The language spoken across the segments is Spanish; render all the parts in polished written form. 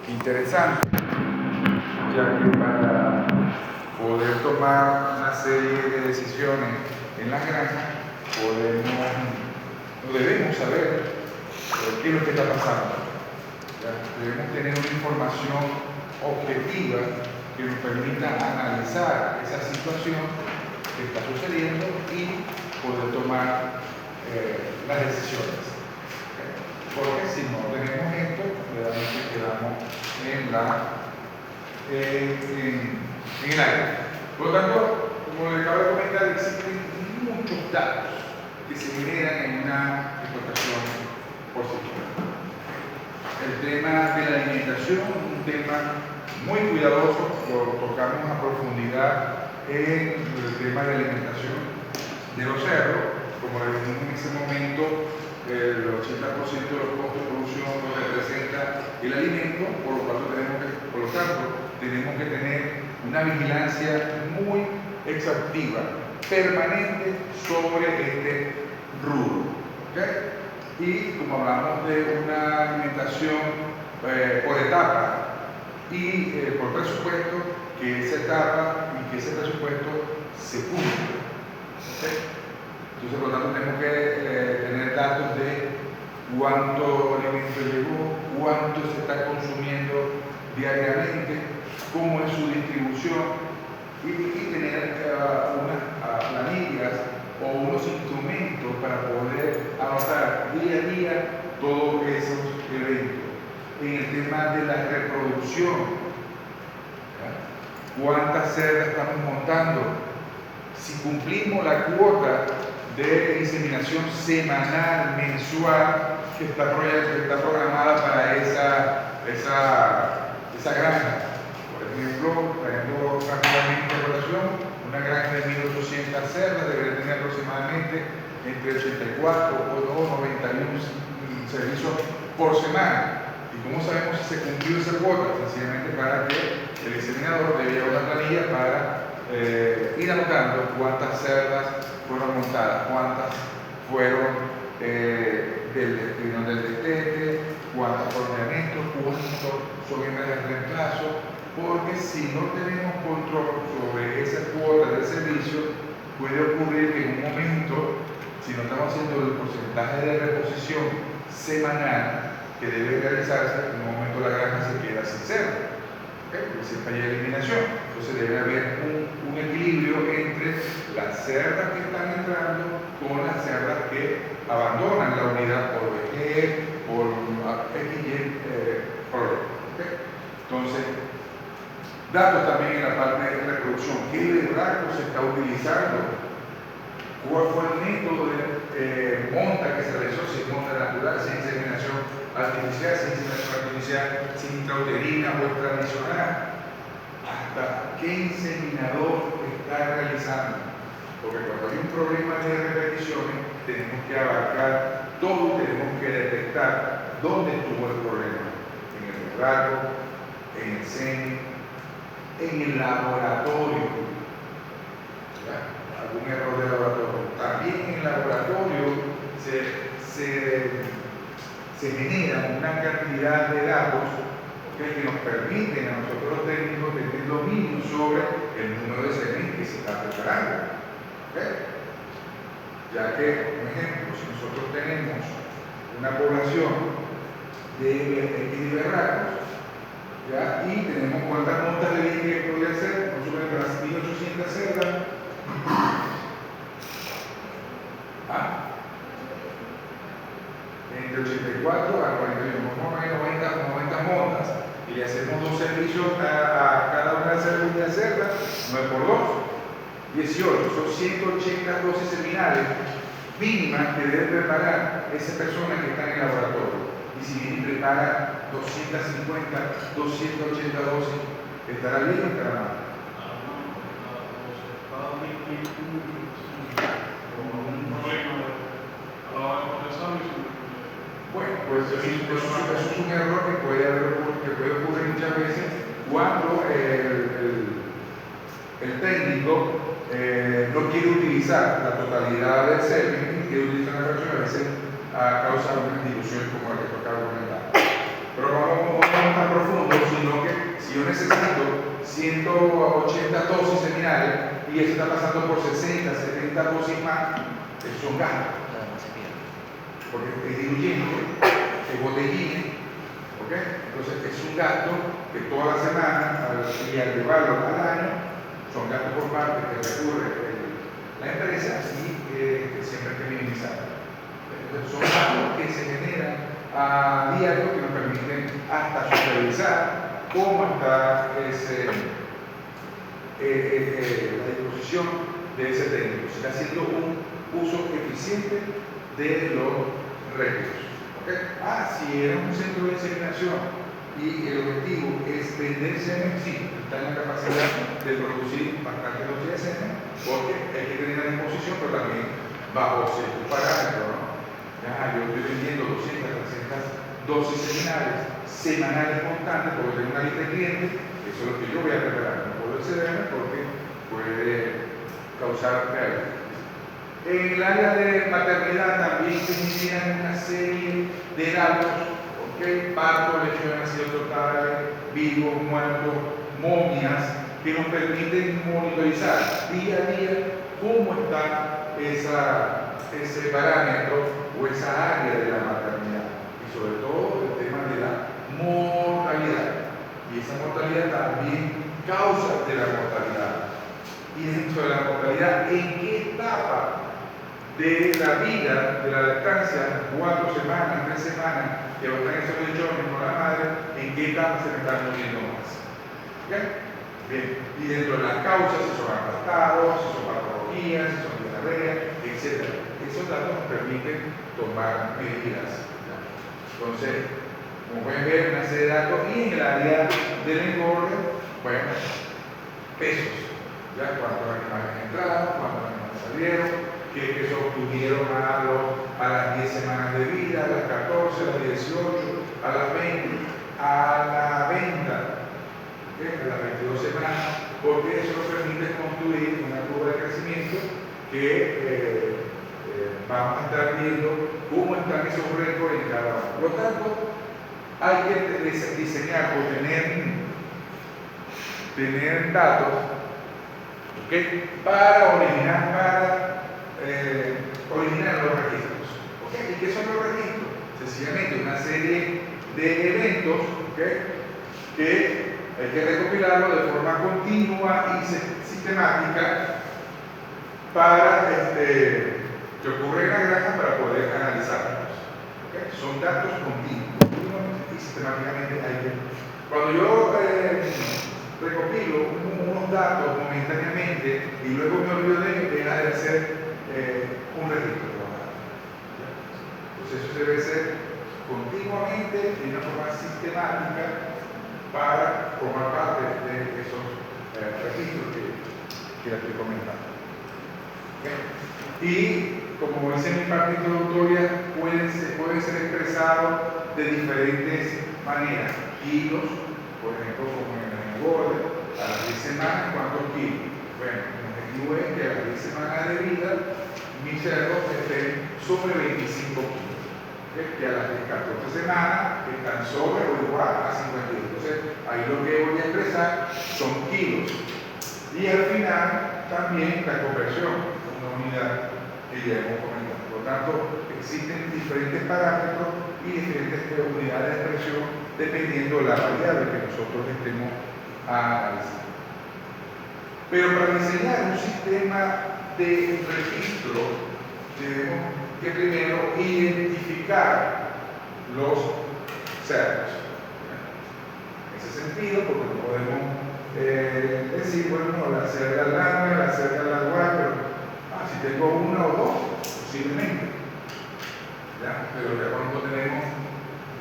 interesante, ya que para poder tomar una serie de decisiones en la granja, debemos saber qué es lo que está pasando. ¿Ya? Debemos tener una información objetiva que nos permita analizar esa situación que está sucediendo y poder tomar las decisiones. Porque si no tenemos esto, realmente quedamos en el aire. Por lo tanto, como les acabo de comentar, existen muchos datos que se generan en una explotación porcina. El tema de la alimentación, un tema muy cuidadoso, lo tocamos a profundidad en el tema de la alimentación de los cerdos. Como les dijimos en ese momento, el 80% de los costos de producción lo representa el alimento, por lo tanto tenemos que tener una vigilancia muy exhaustiva, permanente sobre este rubro. ¿Okay? Y como hablamos de una alimentación por etapa y por presupuesto, que esa etapa y que ese presupuesto se cumpla. ¿Okay? Entonces, por lo tanto, tenemos que tener datos de cuánto alimento llegó, cuánto se está consumiendo diariamente, cómo es su distribución y tener unas planillas o unos instrumentos para poder anotar día a día todos esos eventos. En el tema de la reproducción, ¿ya? ¿Cuántas cerdas estamos montando? Si cumplimos la cuota de inseminación semanal, mensual, que está programada para esa granja. Por ejemplo, trayendo rápidamente a colación, una granja de 1.800 cerdas debería tener aproximadamente entre 84 o 91 servicios por semana. ¿Y cómo sabemos si se cumplió esa cuota? Sencillamente para que el inseminador debe llevar una planilla para ir anotando cuántas cerdas fueron montadas, cuántas fueron del destete, cuántos ordenamientos, cuántos son hembras de reemplazo, porque si no tenemos control sobre esa cuota de servicio, puede ocurrir que en un momento, si no estamos haciendo el porcentaje de reposición semanal que debe realizarse, en un momento la granja se queda sin cerdo. ¿Okay? Porque siempre hay eliminación. Entonces debe haber un equilibrio entre las cerdas que están entrando con las cerdas que abandonan la unidad por vejez, por XY problema. ¿Okay? Entonces, datos también en la parte de reproducción. ¿Qué berraco se está utilizando? ¿Cuál fue el método de monta que se realizó? Si es monta natural, si es inseminación artificial, si es inseminación artificial, si es intrauterina o es tradicional. ¿Hasta qué inseminador está realizando? Porque cuando hay un problema de repeticiones, tenemos que abarcar todo y tenemos que detectar dónde estuvo el problema. En el berraco, en el semen, en el laboratorio. ¿Ya? Algún error de laboratorio. También en el laboratorio se genera una cantidad de datos, ¿okay?, que nos permiten a nosotros los técnicos tener dominio sobre el número de semen que se está preparando. ¿Okay? Ya que, por ejemplo, si nosotros tenemos una población de berracos, ¿ya? Y tenemos cuántas montas de línea que podría ser, nosotros entre las 1.800 cerdas, entre 84 a 41, más o menos 90 montas, y le hacemos 2 servicios a cada una de las cerdas, 9 por 2, 18, son 180 dosis seminales mínimas que debe preparar esa persona que está en el laboratorio. Y si bien prepara 250, 280 dosis, ¿estará bien o estará mal? Bueno, pues eso es un error que puede ocurrir muchas veces cuando el técnico no quiere utilizar la totalidad del semen, quiere utilizar una fracción, a veces causa algunas diluciones como la que acabo de comentar. Pero como vamos tan profundos, 180 dosis seminales y eso está pasando por 60, 70 dosis más, esos son gastos. Porque es diluyente, es botellín, ¿ok? Entonces es un gasto que toda la semana y al llevarlo al año son gastos por parte que recurre la empresa y que siempre hay que minimizar. Entonces son gastos que se generan a diario que nos permiten hasta supervisar cómo está la disposición de ese técnico, si está haciendo un uso eficiente de los recursos. ¿Okay? Si era un centro de inseminación y el objetivo es vender semen, sí, está en la capacidad de producir bastante dosis de semen, porque hay que tener a disposición, pero también bajo ciertos parámetros, ¿no? Yo estoy vendiendo 200, 300 dosis seminales semanales constantes, porque tengo una lista de clientes, eso es lo que yo voy a preparar, no puedo excederme porque puede causar pérdida. En el área de maternidad también se generan una serie de datos, ¿okay? Partos, lecho de nacidos totales, vivos, muertos, momias, que nos permiten monitorizar día a día cómo está ese parámetro o esa área de la maternidad. Y sobre todo el tema de la mortalidad. Y esa mortalidad también causa de la mortalidad. Y dentro de la mortalidad, ¿en qué etapa de la vida, de la lactancia, 4 semanas, 3 semanas, que va a estar esos lechones con la madre, en qué etapa se me están muriendo más? ¿Okay? Bien, y dentro de las causas, si son aplastados, si son patologías, si son diarreas, etc. Esos datos nos permiten tomar medidas. Entonces, como pueden ver, una serie de datos, y en el área del engorde, bueno, pesos, ¿ya? ¿Cuántos animales entraron? ¿Cuántos animales salieron? ¿Qué peso obtuvieron a las 10 semanas de vida, a las 14, a las 18, a las 20, a la venta, ¿okay? A las 22 semanas, porque eso nos permite construir una curva de crecimiento que vamos a estar viendo cómo están esos récords en cada uno. Por lo tanto, hay que diseñar o tener datos, ¿okay? Para originar los registros. ¿Okay? ¿Y qué son los registros? Sencillamente una serie de eventos, ¿okay? Que hay que recopilarlo de forma continua y sistemática para que ocurre en la granja para poder analizarlos. ¿Okay? Son datos continuos y sistemáticamente hay que... Cuando yo recopilo unos datos momentáneamente y luego me olvido de ellos, deja de ser un registro. Entonces eso debe ser continuamente y de una forma sistemática para formar parte de esos registros que les estoy comentando. ¿Okay? Y como dice mi parte introductoria, pueden ser expresados de diferentes maneras. Kilos, por ejemplo, como en el engorde, a las 10 semanas, ¿cuántos kilos? Bueno, el objetivo es que a las 10 semanas de vida mis cerdos estén sobre 25 kilos. ¿Okay? Que a las 14 semanas están sobre o igual a 50 kilos. Entonces, ahí lo que voy a expresar son kilos. Y al final, también la conversión, una unidad que ya hemos comentado. Por lo tanto, existen diferentes parámetros y diferentes unidades de expresión dependiendo de la variable que nosotros estemos analizando. Pero para diseñar un sistema de registro, tenemos que primero identificar los cerdos. En ese sentido, porque no podemos decir, bueno, la cerda larga, la cerda larga, pero si tengo una o dos, posiblemente. ¿Ya? Pero ya cuando tenemos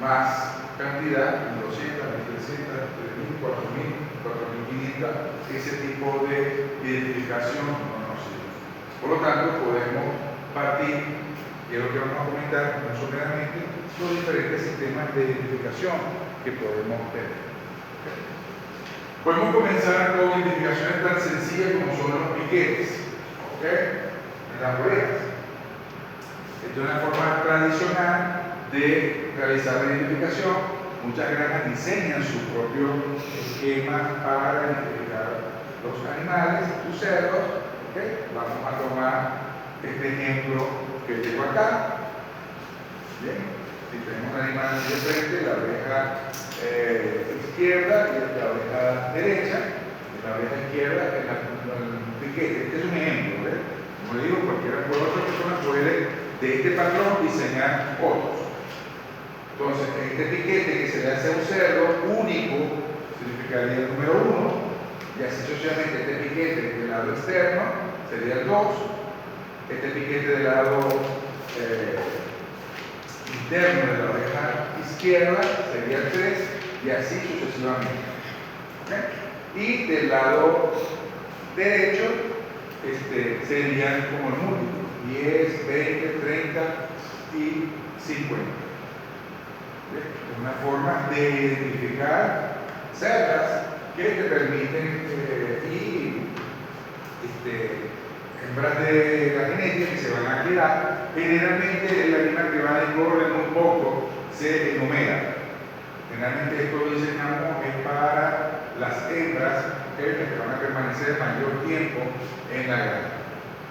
más cantidad, 200, 1.300, 3.000, 4.000, 4.500, ese tipo de identificación no nos sirve. Por lo tanto, podemos partir, y es lo que vamos a comentar muy someramente, los diferentes sistemas de identificación que podemos tener. ¿Okay? Podemos comenzar con identificaciones tan sencillas como son los piquetes, ¿okay? En las orejas. Esta es una forma tradicional de realizar la identificación. muchas granjas diseñan su propio esquema para identificar los animales, sus cerdos. ¿Okay? Vamos a tomar este ejemplo que tengo acá. Bien, si tenemos un animal de frente, la oreja izquierda y la oreja derecha, y la oreja izquierda en el piquete. Este es un ejemplo, ¿ves? Como digo, otra persona puede de este patrón diseñar otros. Entonces, este piquete que se le hace a un cerdo único significaría el número 1, y así sucesivamente. Este piquete del lado externo sería el 2, este piquete del lado interno de la oreja izquierda sería el 3, y así sucesivamente. ¿Okay? Y del lado derecho serían como el múltiplo: 10, 20, 30 y 50. Una forma de identificar cerdas que te permiten hembras de la genética que se van a quedar. Generalmente el animal que va de correr un poco se enumera. Generalmente esto lo diseñamos es para las hembras que van a permanecer mayor tiempo en la granja.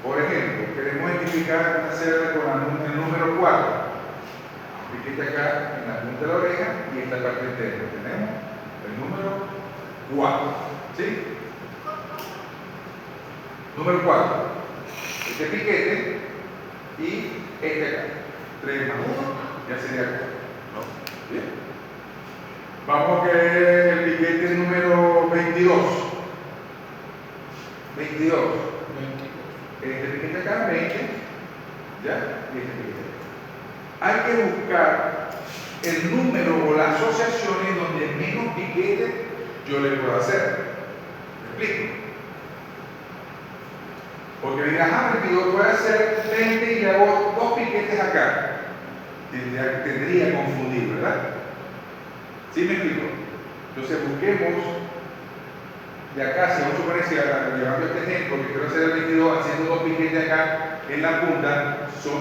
Por ejemplo, queremos identificar una cerda con el número 4. Piquete acá en la punta de la oreja y esta parte interna. Tenemos el número 4. ¿Sí? Número 4. Este piquete y este acá. 3 más 1 ya sería 4. ¿No? Bien. Vamos a ver el piquete número 22. 22. Este piquete acá, 20. ¿Ya? Y este piquete. Hay que buscar el número o las asociaciones donde menos piquete yo le puedo hacer. ¿Me explico? Porque mira, 22 puede hacer 20 y le hago 2 piquetes acá. Tendría que confundir, ¿verdad? ¿Sí me explico? Entonces busquemos de acá, si vamos a suponer, llevando este ejemplo, que quiero hacer el 22 haciendo 2 piquetes acá en la punta, son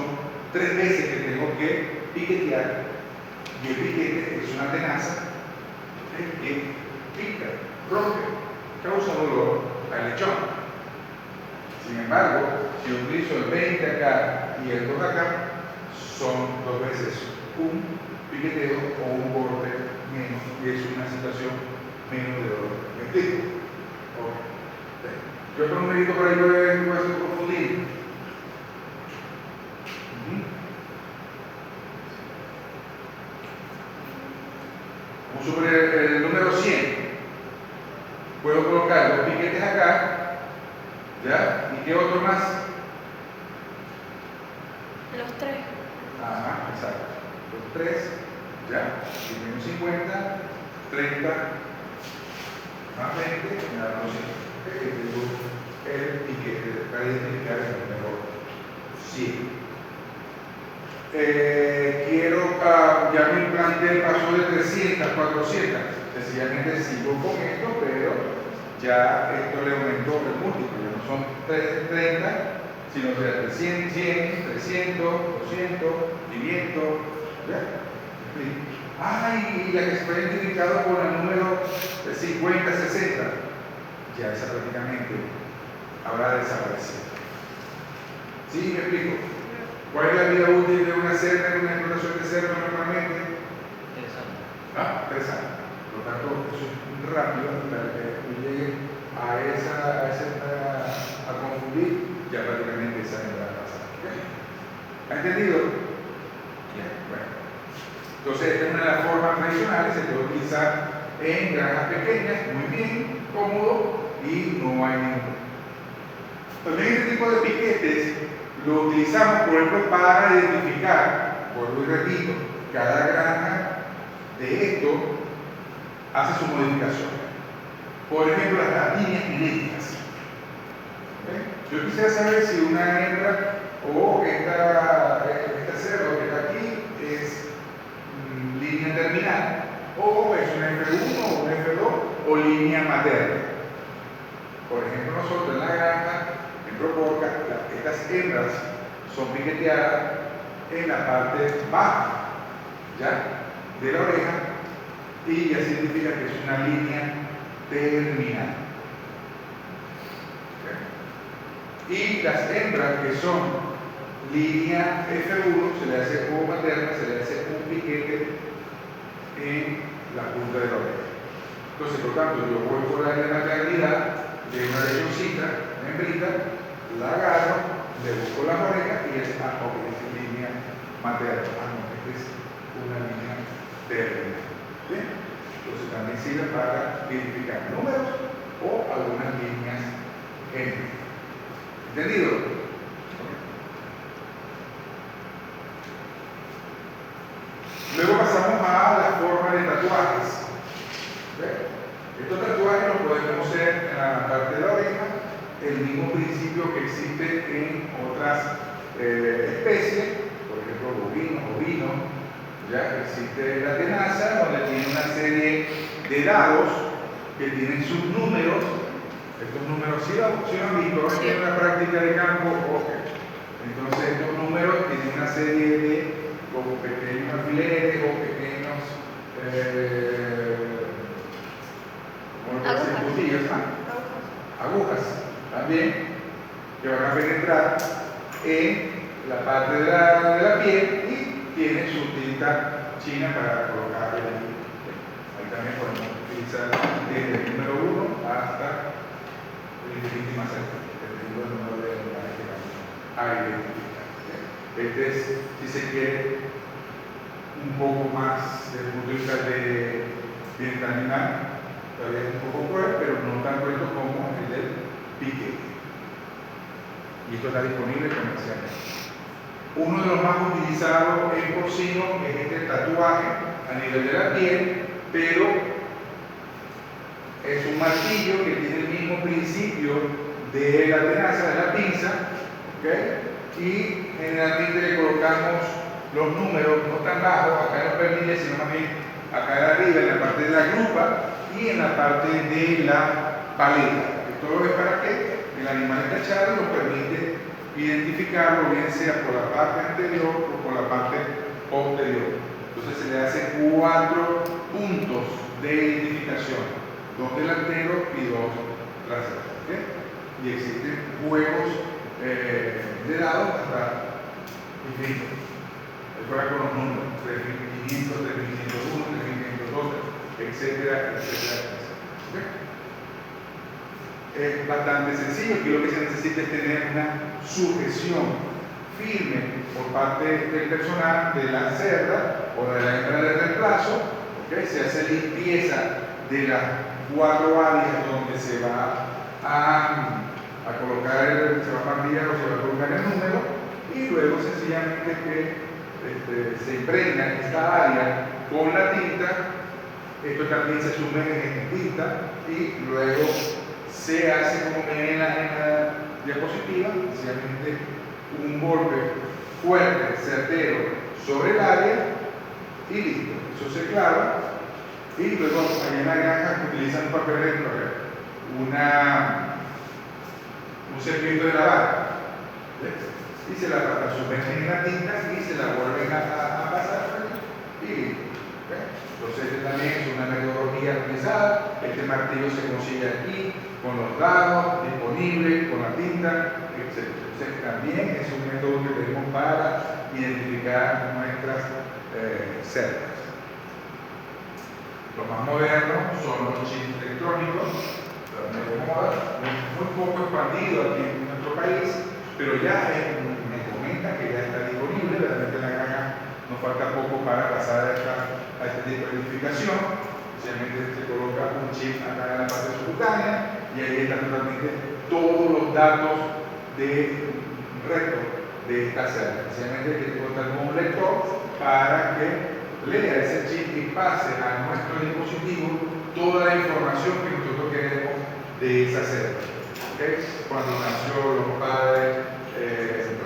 3 veces que tengo que piquetear, y el piquete es una tenaza que pica, rompe, causa dolor al lechón. Sin embargo, si utilizo el 20 acá y el 2 acá, son 2 veces un piqueteo o un corte menos, y es una situación menos de dolor. ¿Me explico? Okay. ¿Qué otro numerito por ahí puede ser confundir? Vamos a suponer el número 100. Puedo colocar 2 piquetes acá, ¿ya? ¿Y qué otro más? Los 3. Ajá, exacto. Los 3, ¿ya? Y menos 50, 30, más 20, me da 200. El piquete para identificar el número 100. Ya mi plantel pasó de 300 a 400. Sencillamente sigo con esto, pero ya esto le aumentó el múltiplo. Ya no son 30, sino que 100, 100, 300, 200, 500. ¿Ya? Y la que se fue identificado con el número 50, 60, ya esa prácticamente habrá desaparecido. ¿Sí? ¿Me explico? ¿Cuál es la vida útil de una cerda en una explotación de cerdo normalmente? 3 años. 3 años. Por lo tanto, eso es rápido para que llegue a confundir ya prácticamente esa hembra pasada. ¿Ha entendido? Bien, bueno. Entonces, esta es una de las formas tradicionales, se puede utilizar en granjas pequeñas, muy bien, cómodo y no hay ningún. También este tipo de piquetes lo utilizamos, por ejemplo, para identificar, vuelvo y repito, cada granja de esto hace su modificación. Por ejemplo, las líneas genéticas. Yo quisiera saber si una hembra o esta cerdo que está aquí es línea terminal, o es un F1 o un F2 o línea materna. Por ejemplo, nosotros en la granja, en Proporca, estas hembras son piqueteadas en la parte baja, ¿ya? De la oreja, y ya significa que es una línea terminal. ¿Okay? Y las hembras que son línea F1 se le hace O materna, se le hace un piquete en la punta de la oreja. Entonces, por tanto, yo voy por la maternidad de una lechoncita, una hembrita, la agarro, le busco las orejas y es línea materna. Esta es una línea terminal. ¿Bien? Entonces también sirve para identificar números o algunas líneas génicas. ¿Entendido? Luego pasamos a la forma de tatuajes. ¿Okay? Estos tatuajes los podemos hacer en la parte de la oreja, el mismo principio que existe en otras especies, por ejemplo, bovino, ya existe la tenaza, donde tiene una serie de dados que tienen sus números. Estos números, si lo han visto, sí. En una práctica de campo, okay. Entonces estos números tienen una serie de como pequeños alfileres o pequeños agujas también que van a penetrar en la parte de la piel y tiene su tinta china para colocarle allí. Ahí también podemos utilizar desde el número 1 hasta el infinito más cerca, dependiendo del número de lugares que vamos a identificar. Este es, si se quiere, un poco más desde el punto de vista de bienestar animal, todavía es un poco cruel, pero no tan cruento como el del piquete. Y esto está disponible comercialmente. Uno de los más utilizados en porcino es este tatuaje a nivel de la piel, pero es un martillo que tiene el mismo principio de la tenaza, de la pinza, ¿okay? Y generalmente le colocamos los números no tan bajos acá en los pernilles, sino más bien acá arriba en la parte de la grupa y en la parte de la paleta. Esto es para que el animal encachado nos permite identificarlo, bien sea por la parte anterior o por la parte posterior. Entonces se le hace 4 puntos de identificación, 2 delanteros y 2 traseros. ¿Okay? Y existen juegos de dados hasta infinito. Juega con los números 3500, 3501, 3512, etcétera, etcétera. ¿Okay? Es bastante sencillo. Aquí lo que se necesita es tener una sujeción firme por parte del personal de la cerda o de la hembra de reemplazo. ¿Okay? Se hace limpieza de las 4 áreas donde se va a colocar se va a partir o se va a colocar el número, y luego sencillamente que se impregna esta área con la tinta. Esto también se sumerge en tinta y luego se hace como ven en la diapositiva, sencillamente un golpe fuerte, certero sobre el área y listo. Eso se clava y luego allá en la granja utilizan un papel recto, un cepillo de lavar, y se la sumergen en la tinta y se la vuelven a pasar y listo. Entonces este también es una metodología utilizada. Este martillo se consigue aquí con los dados disponibles, con la tinta, etc. Entonces también es un método que tenemos para identificar nuestras cerdas. Los más modernos son los chips electrónicos, muy poco expandido aquí en nuestro país, pero ya me comentan que ya está disponible. Realmente en la granja nos falta poco para pasar a este tipo de identificación. Sencillamente se coloca un chip acá en la parte subcutánea y ahí están totalmente todos los datos de resto de esta cerda. Sencillamente hay que contar con un lector para que lea ese chip y pase a nuestro dispositivo toda la información que nosotros queremos de esa cerda. ¿Okay? Cuando nació, los padres,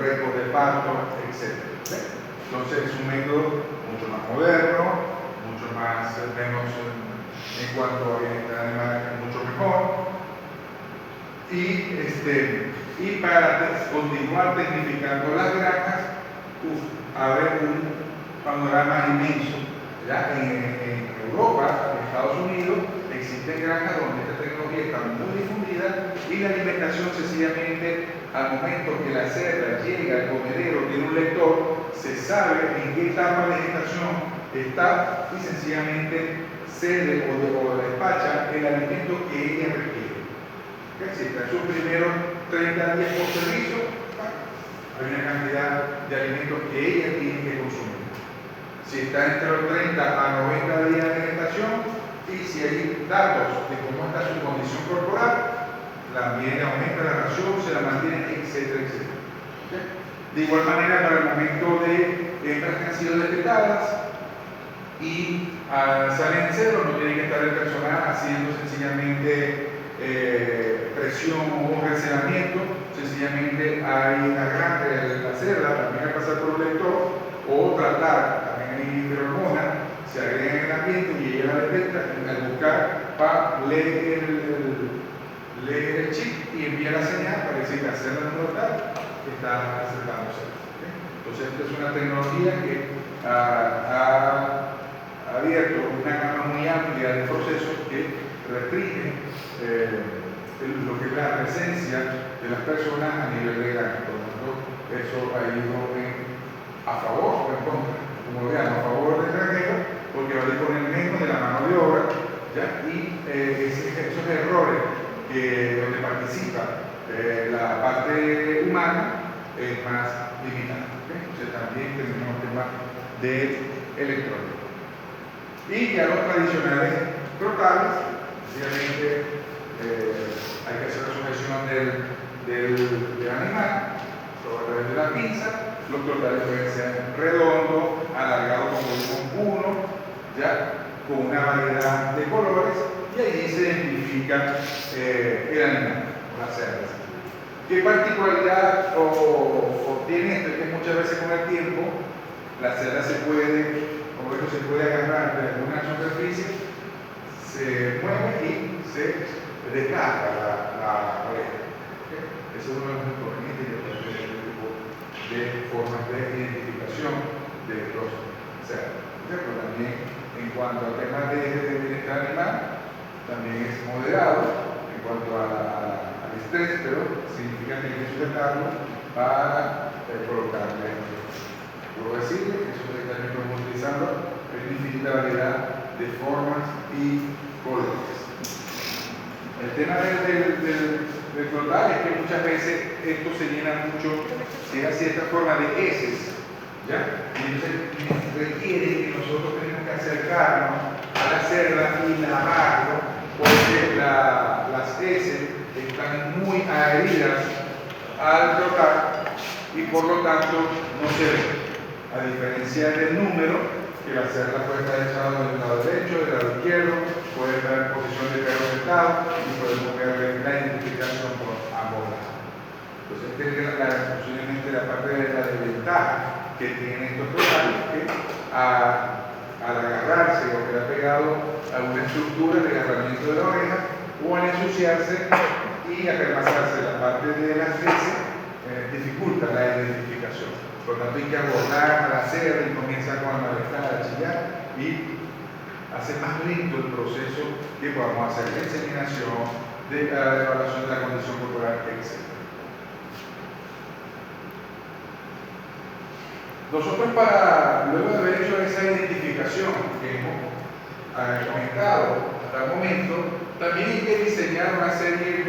récord de parto, etc. ¿Okay? Entonces es un método mucho más moderno, mucho más menos en cuanto a bienestar animal, mucho mejor. Y para continuar tecnificando las granjas, abre un panorama inmenso. ¿Ya? En Europa, en Estados Unidos, existen granjas donde esta tecnología está muy difundida y la alimentación sencillamente, al momento que la cerda llega al comedero, tiene un lector, se sabe en qué etapa de gestación está y sencillamente cede o despacha el alimento que ella requiere. Si está en sus primeros 30 días por servicio, hay una cantidad de alimentos que ella tiene que consumir. Si está entre los 30 a 90 días de gestación y si hay datos de cómo está su condición corporal, también aumenta la ración, se la mantiene, etcétera, etcétera. ¿Okay? De igual manera, para el momento de hembras que han sido destetadas y salen en cero, no tiene que estar el personal haciendo sencillamente presión o recelamiento, sencillamente hay una grande la cerda, también hay que pasar por un lector o tratar, también hay feromona, se agrega en el ambiente y ella la detecta, al buscar lee el chip y envía la señal para decir que la cerda número tal está acercándose. ¿Okay? Entonces esta es una tecnología que ha abierto una gama muy amplia de procesos que restringen lo que es la presencia de las personas a nivel de granja. Por lo tanto, eso ha ido a favor o en contra, como vean, a favor del granjero, porque va a disponer menos de la mano de obra, ¿ya? Y esos errores donde participa la parte humana es más limitada. ¿Okay? Entonces también tenemos temas de electrónica. Y ya los tradicionales trotales, obviamente hay que hacer la sujeción del animal a través de la pinza. Los trotales pueden ser redondos, alargados como uno, ya con una variedad de colores, y ahí se identifica el animal, las cerdas. ¿Qué particularidad tiene esto? Es que muchas veces con el tiempo la cerda se puede agarrar de alguna superficie, se mueve y se descarga la oreja. ¿Okay? Ese es uno de los inconvenientes de este tipo de formas de identificación de los cerdos. Pero también en cuanto al tema de bienestar animal, también es moderado en cuanto al estrés, pero significa que hay que sujetarlo para colocarle. Puedo decirle que eso también lo estamos utilizando en infinita variedad de formas y colores. El tema del total es que muchas veces esto se llena mucho, llega a cierta forma de heces, ¿ya? Y entonces requiere que nosotros tenemos que acercarnos a la cerda y lavarlo, porque las heces están muy adheridas al total y por lo tanto no se ven. A diferencia del número, que la cerda puede estar echada del lado derecho, del lado izquierdo, puede estar en posición de perro sentado y podemos ver la identificación por ambos lados. Entonces, posiblemente la parte de la desventaja que tienen estos totales, que al agarrarse o quedar pegado a una estructura de agarramiento de la oreja, o al ensuciarse y apermazarse la parte de las heces, dificulta la identificación. Por lo tanto, hay que abordar a la cerda y comienza con la malestar, a chillar y hace más lento el proceso que podamos hacer de inseminación, de evaluación de la condición corporal, etc. Nosotros, luego de haber hecho esa identificación que hemos comentado hasta el momento, también hay que diseñar una serie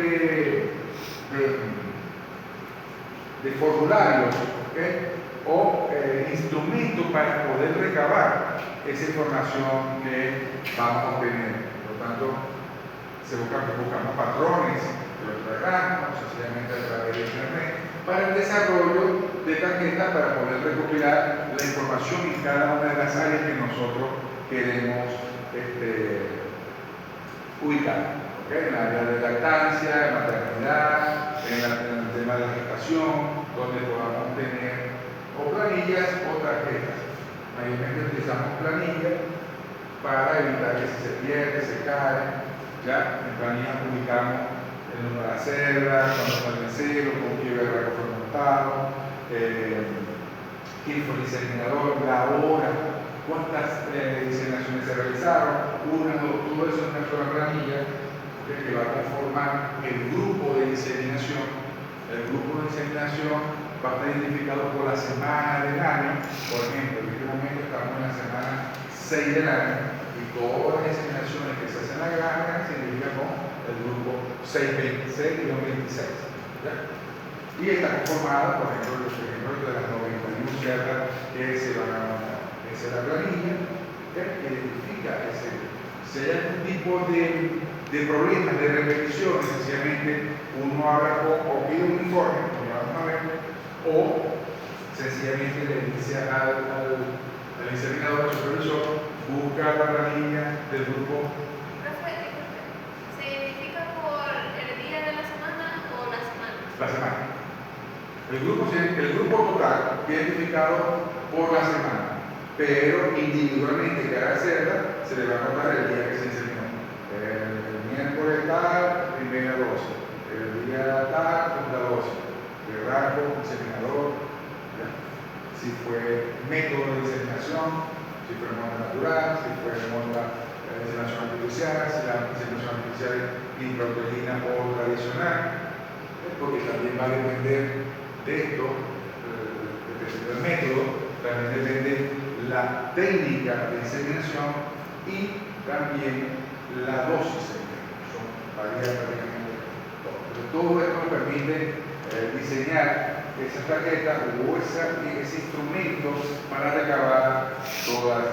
de formularios, ¿okay? O instrumentos para poder recabar esa información que vamos a obtener. Por lo tanto, buscamos patrones de los diagramas, sencillamente a través de internet, para el desarrollo de tarjetas para poder recopilar la información en cada una de las áreas que nosotros queremos ubicar. ¿Okay? En el área de lactancia, en maternidad, en el tema de la gestación, donde podamos tener o planillas o tarjetas. Mayormente utilizamos planillas para evitar que si se pierde, se cae. Ya en planillas ubicamos el número de la cerda, cuando sale el cero, con qué berraco fue montado, quién fue el inseminador, la hora cuántas diseminaciones se realizaron, una, dos, todo eso es una sola planilla que va a conformar el grupo de diseminación. El grupo de diseminación va a estar identificado por la semana del año. Por ejemplo, en este momento estamos en la semana 6 del año y todas las diseminaciones que se hacen en la granja se identifican con el grupo 626 y 26. ¿Ya? Y está conformada, por ejemplo, de las 91 cerdas que se van a montar. Esa es la planilla que identifica si hay algún tipo de problemas, de repetición, sencillamente uno habla o pide un informe, como vamos a ver, o sencillamente le dice al examinador, al supervisor, busca la planilla del grupo. ¿Se identifica por el día de la semana o la semana? La semana. El grupo total identificado por la semana, pero individualmente cada cerda se le va a anotar el día que se inseminó. El miércoles tal, primera dosis. El día tal, segunda dosis. El rango, inseminador. ¿Ya? Si fue método de inseminación, si fue moda natural, si fue moda inseminación artificial, si la inseminación artificial es intrauterina o tradicional, porque también va a depender de esto, dependiendo del método, también depende la técnica de inseminación y también la dosis. Son varía prácticamente todo. Pero todo esto nos permite diseñar esa tarjeta o ese instrumento para recabar todas.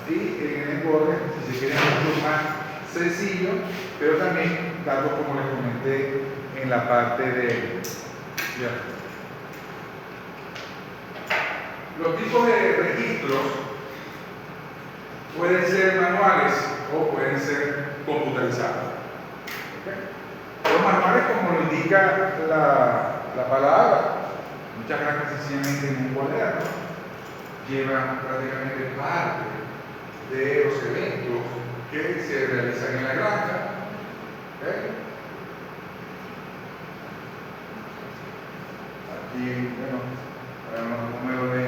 Y en el engorde, si se quiere, es mucho más sencillo, pero también, tal como les comenté en la parte de. Los tipos de registros pueden ser manuales o pueden ser computarizados. ¿Okay? Los manuales, como lo indica la palabra, muchas granjas sencillamente en un cuaderno llevan prácticamente parte de los eventos que se realizan en la granja. ¿Okay? Aquí, bueno, el número de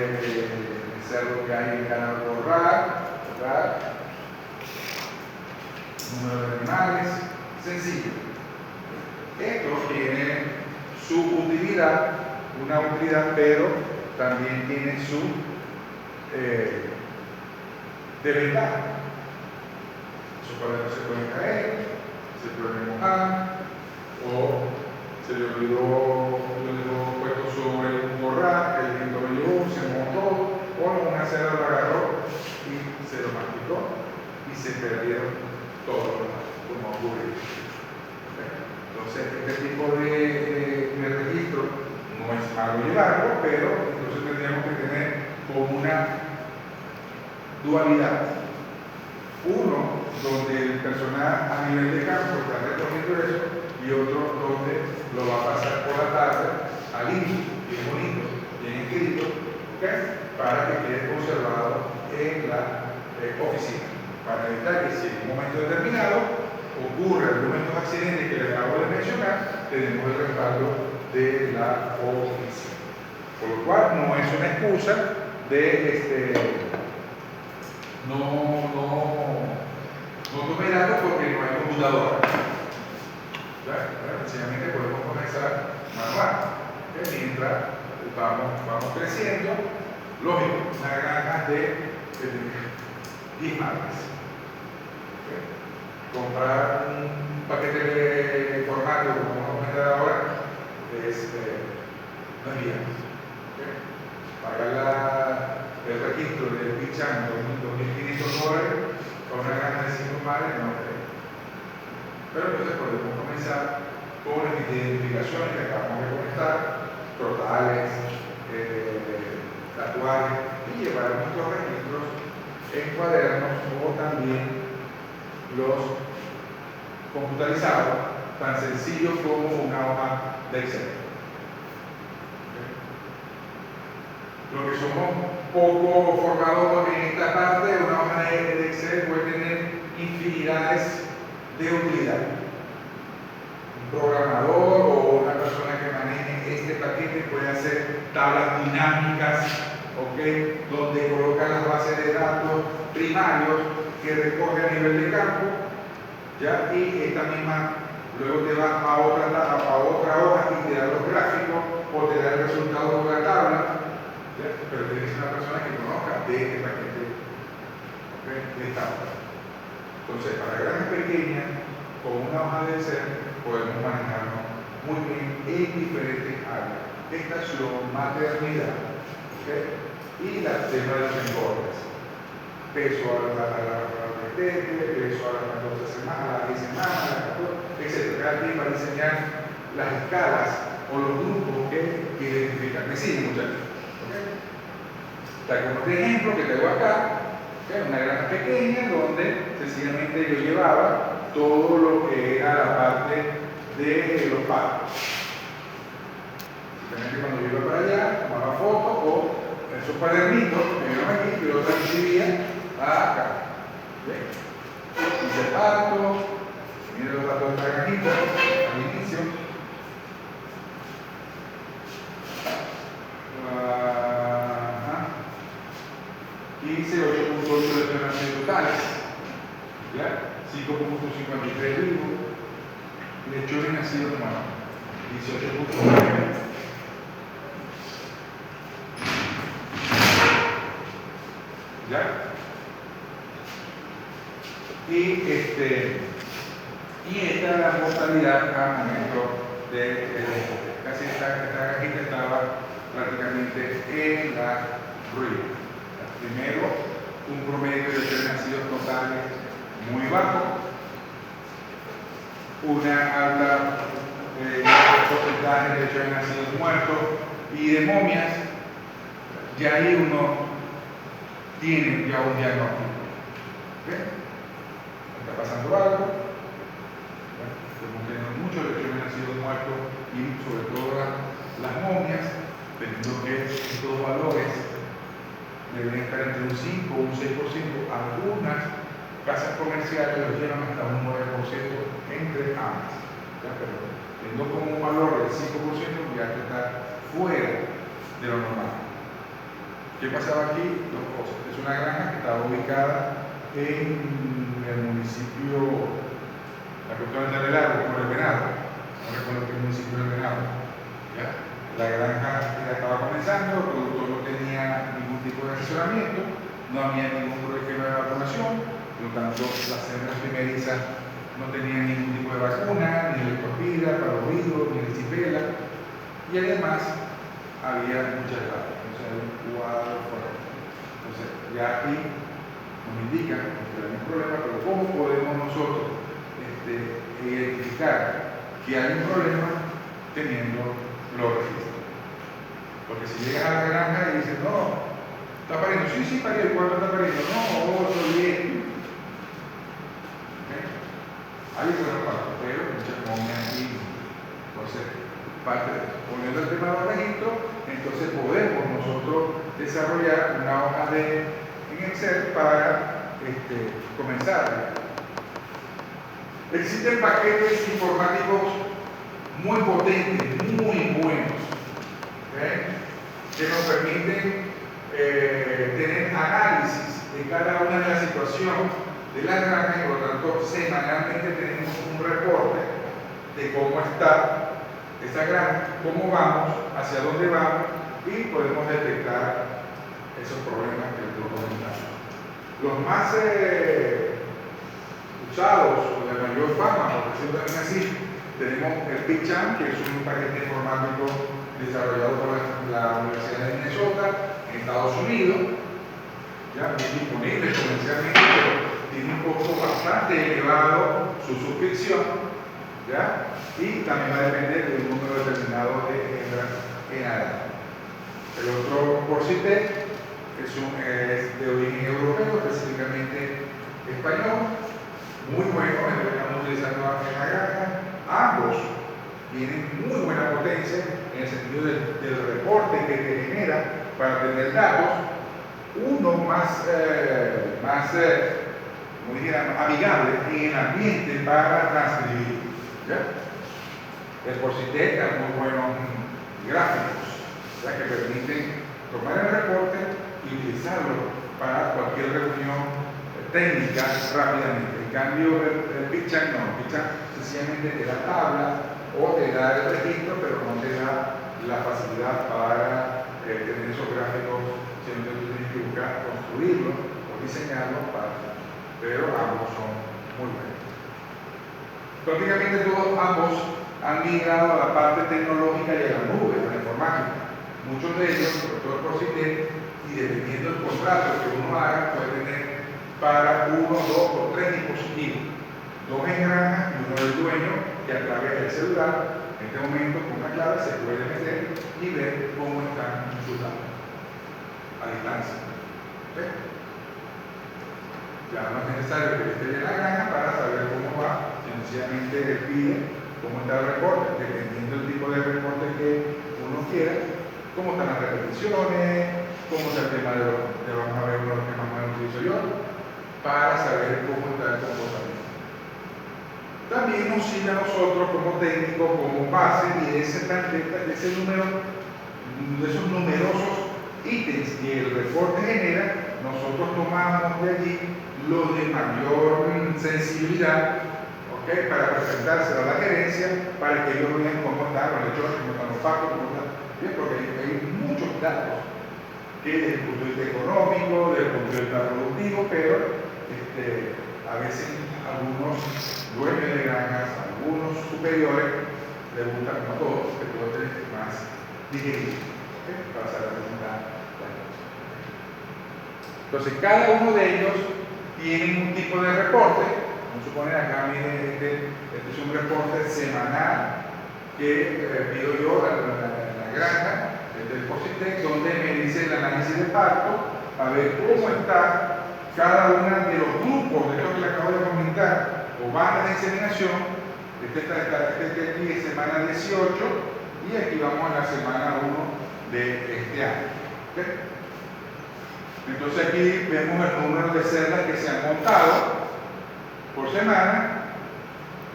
cerdos que hay en cada corral, número de animales, sencillo. Esto tiene su utilidad, una utilidad, pero también tiene su desventaja. Esos cuadernos se pueden caer, se pueden mojar, o se le olvidó, lo dejó puesto sobre un corral, el viento lo llevó, se mojó todo, o una cerda lo agarró y se lo masticó y se perdieron todos como ocurre. Entonces, este tipo de registro no es malo llevarlo, pero entonces tendríamos que tener como una dualidad. Uno, donde el personal a nivel de campo está recogiendo eso, y otro donde lo va a pasar por la tarde al INSU, bien bonito, bien escrito, ¿okay? Para que quede conservado en la oficina, para evitar que si en un momento determinado ocurre alguno de estos accidentes que les acabo de mencionar, tenemos el respaldo de la oficina. Por lo cual no es una excusa de no tomé datos porque no hay computadora. Sencillamente podemos comenzar manual. Mientras vamos creciendo, lógico, una granja de 10 marcas. Comprar un paquete de formato como vamos a comentar ahora no es viable. Pagar el registro del Pichan $2.500 con una granja de 5 mares no creo. Pero entonces podemos comenzar con las identificaciones que acabamos de comentar, totales, tatuajes, y llevar nuestros registros en cuadernos o también los computarizados, tan sencillos como una hoja de Excel. Los que somos poco formados en esta parte, una hoja de Excel puede tener infinidades de utilidades. Un programador o una persona que maneje este paquete puede hacer tablas dinámicas ¿ok? Donde coloca las bases de datos primarios que recoge a nivel de campo, ¿ya? Y esta misma luego te va a otra hoja y te da los gráficos o te da el resultado por la tabla, ¿ya? Pero tienes que ser una persona que conozca de este paquete, ¿ok? De esta hoja. Entonces, para granjas pequeñas, con una hoja de Excel, podemos manejarnos muy bien en diferentes áreas: estación, maternidad, ¿okay? Y el tema de los engordes, peso a la tete, peso a las 14 semanas, a las 10 semanas, a las 14, etc. Cada quien va a diseñar las escalas o los grupos que identifican. ¿Me siguen, muchachos? ¿Okay? Tal como este ejemplo que tengo acá, ¿okay? Una granja pequeña donde sencillamente yo llevaba todo lo que era la parte de los patos. Simplemente cuando yo iba para allá, tomaba fotos o esos cuadernitos que vieron aquí, yo los transcribía acá. ¿Bien? Hice pato, miren los datos de esta granjita al inicio. Hice 8.8 lesiones totales, ¿ya? 5.53 vivos, lechones nacidos humanos, 18.9. ¿Ya? Y esta es la mortalidad al momento de casi esta granjita estaba prácticamente en la ruina. Primero, un promedio de lechones nacidos totales muy bajo, una alta porcentaje de lechones nacidos muertos y de momias. Ya ahí uno tiene ya un diagnóstico. ¿Okay? Está pasando algo. Estamos teniendo muchos lechones nacidos muertos y sobre todo las momias, teniendo que estos valores deben estar entre un 5 o un 6%. Algunas casas comerciales los llevan hasta un 9% entre ambas. ¿Ya? Pero teniendo como un valor del 5%, ya está fuera de lo normal. ¿Qué pasaba aquí? Dos cosas. Es una granja que estaba ubicada en el municipio, la cuestión del Venado, por el Venado. No recuerdo qué municipio del Venado. ¿Ya? La granja ya estaba comenzando, el productor no tenía ningún tipo de asesoramiento, no había ningún esquema de vacunación, por lo tanto las hembras primerizas no tenían ningún tipo de vacuna, ni leptospira, parvovirus, ni erisipela, y además había muchas graves. Entonces, ya aquí nos indican que hay un problema, pero ¿cómo podemos nosotros identificar que hay un problema teniendo los registros? Porque si llegas a la granja y dices, no, está pariendo, sí, pariendo, ¿cuánto está pariendo? No, 8, 10. ¿Okay? Hay buenos partos, pero muchas momias aquí. Entonces, volviendo al tema de los registros, entonces podemos nosotros desarrollar una hoja en Excel para comenzar. Existen paquetes informáticos muy potentes, muy buenos, ¿okay? Que nos permiten tener análisis de cada una de las situaciones de la granja y por lo tanto semanalmente tenemos un reporte de cómo está esa granja, cómo vamos, hacia dónde vamos y podemos detectar esos problemas que estoy comentando. Los más usados o de mayor fama, por decirlo también así, tenemos el PicCham, que es un paquete informático desarrollado por la Universidad de Minnesota en Estados Unidos, ya es disponible comercialmente, pero tiene un costo bastante elevado su suscripción, ¿ya? Y también va a depender de un número determinado de hembras en edad. El otro Porcitec es de origen europeo, específicamente español, muy bueno, es lo que estamos utilizando en la granja. Ambos tienen muy buena potencia en el sentido del reporte que te genera para tener datos, uno más como dijéramos, amigable en el ambiente para transcribir. ¿Ya? El Porcitec da muy buenos gráficos, ¿ya? Que permiten tomar el reporte y utilizarlo para cualquier reunión técnica rápidamente. En cambio, el Big-Chat no. El Big-Chat sencillamente te da tabla o te da el registro, pero no te da la facilidad para tener esos gráficos, siempre tú tienes que buscar construirlos o diseñarlos pero ambos son muy buenos. Prácticamente ambos han migrado a la parte tecnológica y a la nube, a la informática. Muchos de ellos, sobre todo por CITES, y dependiendo del contrato que uno haga, puede tener para 1, 2 o 3 dispositivos, 2 en granja y uno del dueño, que a través del celular, en este momento con una clave se puede meter y ver cómo están sus datos a distancia. ¿Okay? Ya no es necesario que esté en la granja para saber cómo va, sencillamente le pide cómo está el reporte, dependiendo del tipo de reporte que uno quiera, cómo están las repeticiones, cómo está el tema de vamos a ver uno de los temas más utilizo yo, para saber cómo está el comportamiento. También nos sirve a nosotros como técnicos, como base, y de ese número, de esos numerosos ítems que el reporte genera, nosotros tomamos de allí los de mayor sensibilidad, ¿okay? Para presentárselo a la gerencia, para que ellos vean cómo están los lechones, cómo están los pactos, cómo están, ¿bien? Porque hay muchos datos que desde el punto de vista económico, desde el punto de vista productivo, pero a veces algunos dueños de granjas, algunos superiores, les gusta, como a todos, que todo esté más digerido, ¿okay? Para saber cómo está la cosa. Entonces, cada uno de ellos tiene un tipo de reporte. Vamos a suponer acá, miren, este es un reporte semanal que pido yo a la granja del COSITEX, donde me dice el análisis de parto, a ver cómo está cada uno de los grupos de lo que le acabo de comentar, o bandas de inseminación. Este aquí es semana 18 y aquí vamos a la semana 1 de este año. ¿Okay? Entonces aquí vemos el número de celdas que se han montado por semana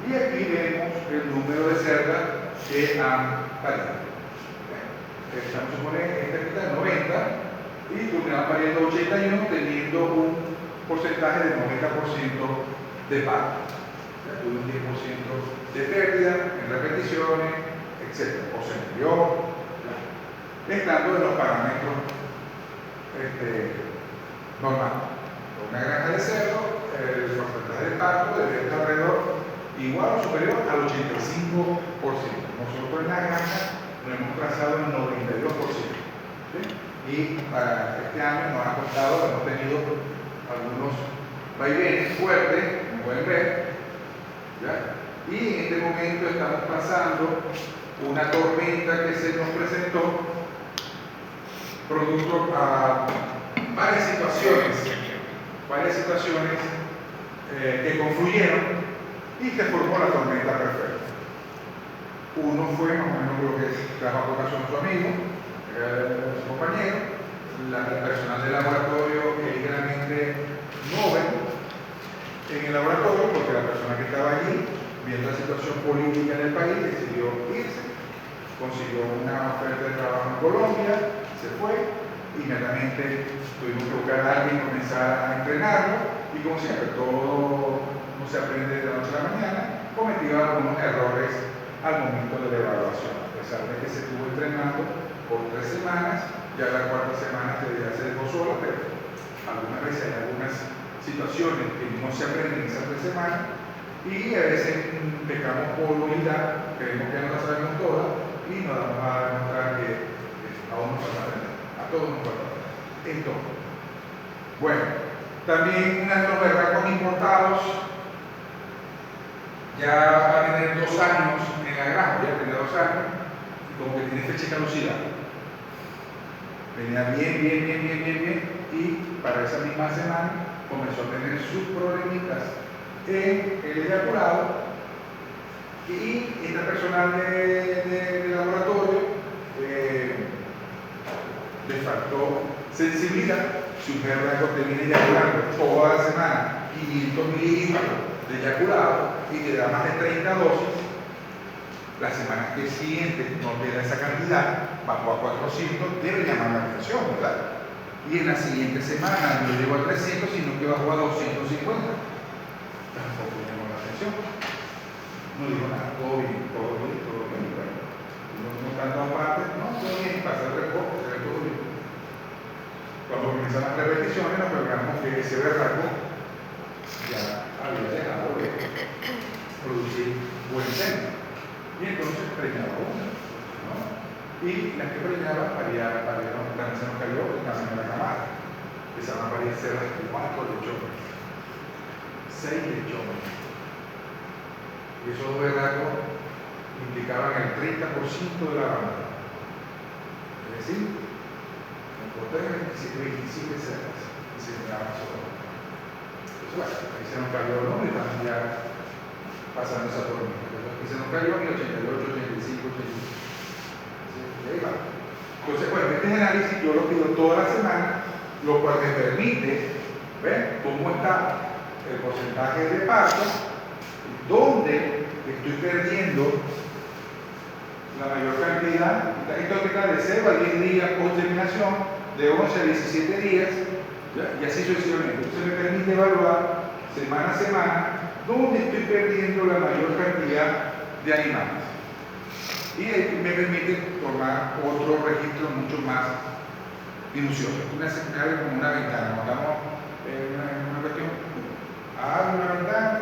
y aquí vemos el número de celdas que han parido. Vamos a suponer que esta está en 90 y terminamos pariendo 81, teniendo un porcentaje del 90% de parto. Tuve un 10% de pérdida en repeticiones, etc. O se murió, estando en los parámetros normales. Una granja de cerdo, el porcentaje de parto debe estar alrededor igual o superior al 85%. Nosotros en la granja lo hemos trazado en 92%. ¿Sí? Y para este año nos ha costado, hemos tenido algunos vaivenes fuertes, como pueden ver, ¿ya? Y en este momento estamos pasando una tormenta que se nos presentó producto a varias situaciones que confluyeron y se formó la tormenta perfecta. Uno fue más o menos lo que trajo a colación su amigo, su compañero, el personal del laboratorio que ligeramente no ven en el laboratorio porque la persona que estaba allí, viendo la situación política en el país, decidió irse, consiguió una oferta de trabajo en Colombia, se fue, inmediatamente tuvimos que buscar a alguien, comenzar a entrenarlo y como siempre, todo no se aprende de la noche a la mañana, cometió algunos errores al momento de la evaluación, a pesar de que se estuvo entrenando por 3 semanas, ya la 4ª semana se dejó sola, pero algunas veces hay algunas situaciones que no se aprenden en esas 3 semanas y a veces pecamos por unidad, creemos que no la sabemos todas y nos vamos a demostrar que aún nos falta aprender, a todos nos falta aprender. Entonces, bueno, también los berracos importados ya va a tener 2 años en la granja, ya tiene 2 años, como que tiene fecha de caducidad. Venía bien, y para esa misma semana comenzó a tener sus problemitas en el eyaculado, y esta personal de laboratorio le faltó sensibilidad. Si un berraco te viene eyaculando toda la semana 500 mililitros de eyaculado y te da más de 30 dosis, La semana que siguiente no te da esa cantidad, bajó a 400, debe llamar la atención, ¿verdad? Y en la siguiente semana no llegó a 300, sino que bajó a 250. Tampoco llamó la atención. No dijo nada, todo bien, todo bien, todo bien. Bueno, no tanto aparte, no, todo bien, pasa el reporte, se ve todo bien. Cuando comienzan las repeticiones, nos pegamos que ese berraco ya había dejado de producir buen seno. Y entonces preñaba una, ¿no? Y las que preñaban también se nos cayó el tamaño de la camada. Empezaron a aparecer las 4 lechones, 6 lechones. Y esos berracos implicaban el 30% de la banda. Es decir, en porteros 27 cerdas y se quedaban solo. Entonces, bueno, ahí se nos cayó el nombre y estamos ya pasando esa tormenta. Y se nos cayó en el 88, 85, 86. Y ahí va. Entonces, bueno, este análisis yo lo pido toda la semana, lo cual me permite ver cómo está el porcentaje de parto, dónde estoy perdiendo la mayor cantidad, histórica de 0 a 10 días post terminación, de 11 a 17 días, ¿ya? Y así sucesivamente. Entonces me permite evaluar semana a semana dónde estoy perdiendo la mayor cantidad de animales. Y me permite tomar otro registro mucho más minucioso. Una secundaria como una ventana. Cuando estamos en una cuestión, abro una ventana,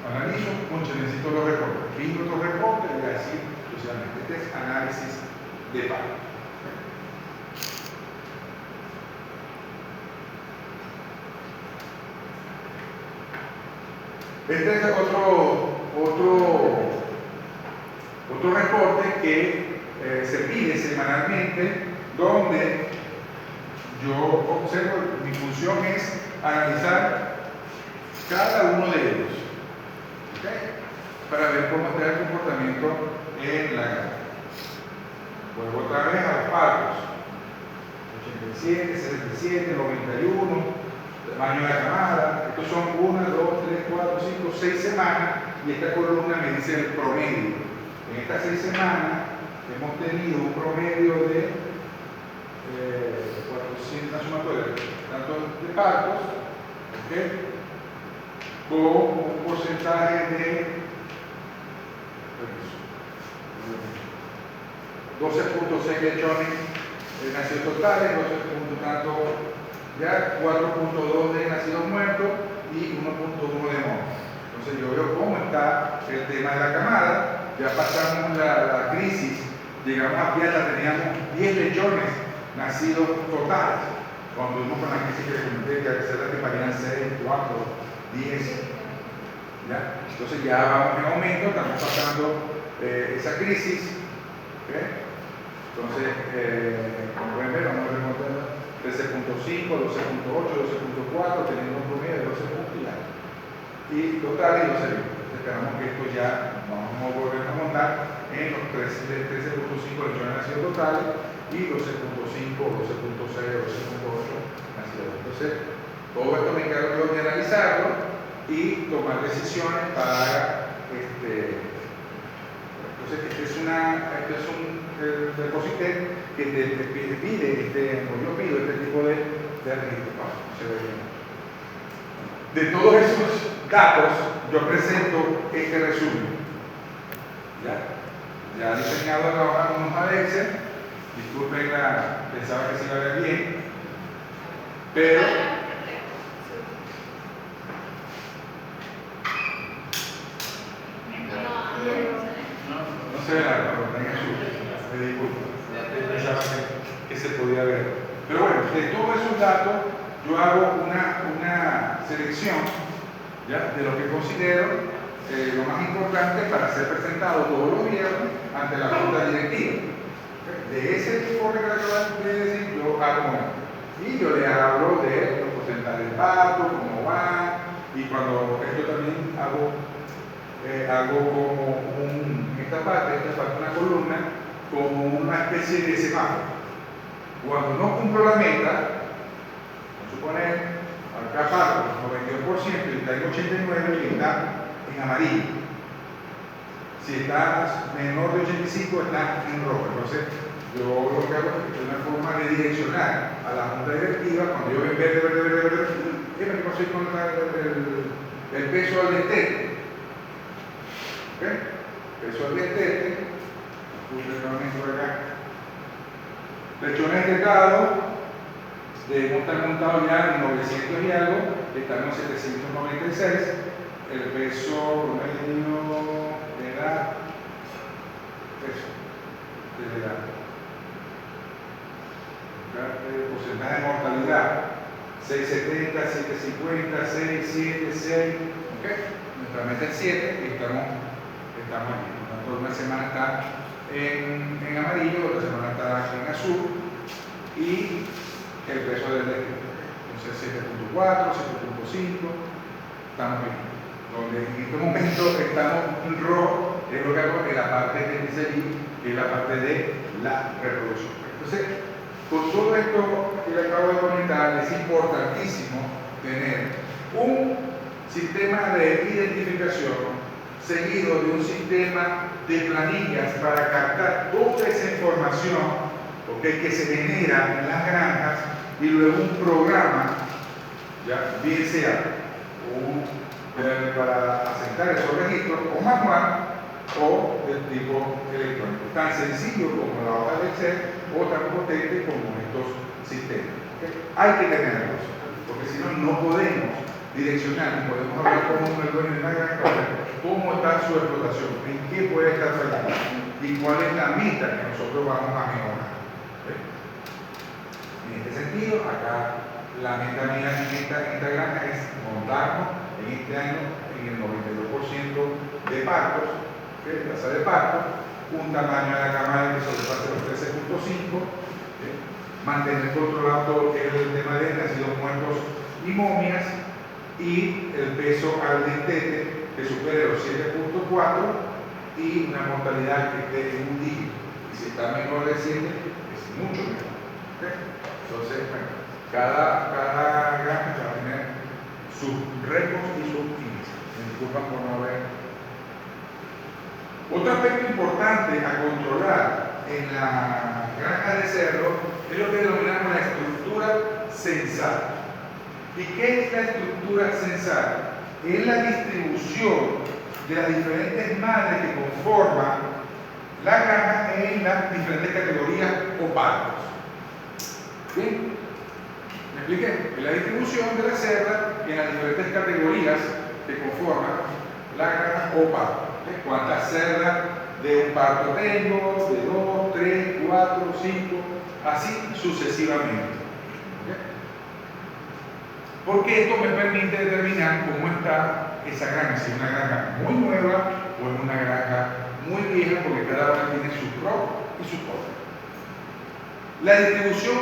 analizo, necesito los reportes, fijo otros reportes y así sucesivamente. Este es análisis de parto. Este es otro reporte que se pide semanalmente, donde yo observo, mi función es analizar cada uno de ellos, ¿okay? Para ver cómo está el comportamiento en la granja. Vuelvo otra vez a los partos: 87, 77, 91. Tamaño de la camada. Estos son 1, 2, 3, 4, 5, 6 semanas, y esta columna me dice el promedio. En estas 6 semanas hemos tenido un promedio de 400 sumatoria, tanto de partos, ¿okay? Con un porcentaje de 12.6 lechones nacidos totales, 12 puntos tanto ya, 4.2 de nacidos muertos y 1.1 de muertos. Entonces yo veo cómo está el tema de la camada. Ya pasamos la crisis, llegamos a Piedra, teníamos 10 lechones nacidos totales. Cuando vimos con la crisis que les comenté, que a veces que parían 6, 4, 10. ¿Ya? Entonces ya vamos en aumento, estamos pasando esa crisis. ¿Okay? Entonces, como pueden ver, vamos a remontar 13.5, 12.8, 12.4, teniendo un promedio de 12 puntos ya. Y total y 12 puntos. Esperamos que esto ya vamos a volver a montar en los 13.5 lechones nacidos totales y 12.5, 12.6, 12.8 nacidos. Entonces, todo esto me encargo yo de analizarlo y tomar decisiones para entonces este es un repositorio que te pide, yo pido este tipo de registro. Se ve bien. De todos esos datos, yo presento este resumen. Ya diseñado en la hoja con unos Excel. Disculpen, pensaba que se iba a ver bien, pero no se ve nada, pero está en azul. Me disculpo. Pensaba que se podía ver. Pero bueno, de todos esos datos, yo hago una selección, ¿ya?, de lo que considero lo más importante para ser presentado todos los viernes ante la junta directiva. De ese tipo que acabo de decir, yo hago esto. Y yo le hablo de los porcentajes de parto, cómo van, y cuando esto también hago como esta parte, una columna, como una especie de semáforo. Cuando no cumplo la meta, vamos a suponer, acá parto 92% y está en 89% y está en amarillo. Si está menor de 85 está en rojo. Entonces, yo lo que hago es una forma de direccionar a la junta directiva. Cuando yo veo verde, ¿qué pasó ahí con el peso al destete? ¿Ok? Peso al destete. Nuevamente por acá. Lechones de teclado, debemos estar montados ya en 900 y algo, estamos en 796. El peso promedio de edad, porcentaje de mortalidad 670, 750, 6, 7, 6, ¿ok? Nuestra meta es 7 y estamos aquí. Por tanto, una semana está en amarillo, otra semana está en azul y el peso del destino. Entonces 7.4, 7.5, estamos bien. Donde en este momento estamos en rojo, es lo que hago en la parte que dice allí, que es la parte de la reproducción. Entonces, con todo esto que le acabo de comentar, es importantísimo tener un sistema de identificación seguido de un sistema de planillas para captar toda esa información, ¿okay?, que se genera en las granjas, y luego un programa, ya bien sea para asentar esos registros o manual o del tipo electrónico, tan sencillo como la hoja de Excel o tan potente como estos sistemas. ¿Okay? Hay que tenerlos, porque si no, no podemos direccionar, no podemos hablar con el dueño de una granja, cómo está su explotación, en qué puede estar fallando y cuál es la meta que nosotros vamos a mejorar. ¿Okay? En este sentido, acá la meta mía en esta granja es montarnos en este año en el 92% de partos, ¿okay?, tasa de parto, un tamaño de la camada que sobrepase los 13.5, ¿okay?, mantener controlado todo lo que es el tema de nacidos muertos y momias, y el peso al destete que supere los 7.4 y una mortalidad que esté en un dígito. Y si está menor de 7, es mucho mejor. ¿Okay? Entonces, bueno, cada granja va a tener sus récords y sus índices. Me disculpan por no ver. Otro aspecto importante a controlar en la granja de cerdo es lo que denominamos la estructura censal. ¿Y qué es la estructura censal? Es la distribución de las diferentes madres que conforman la granja en las diferentes categorías o partos. ¿Bien? ¿Me expliqué? Es la distribución de la cerda en las diferentes categorías que conforman la granja o parto. ¿Okay? ¿Cuántas cerdas de un parto tengo? De 2, 3, 4, 5, así sucesivamente. ¿Okay? Porque esto me permite determinar cómo está esa granja, si es una granja muy nueva o es una granja muy vieja, porque cada una tiene su pro y su contra. La distribución,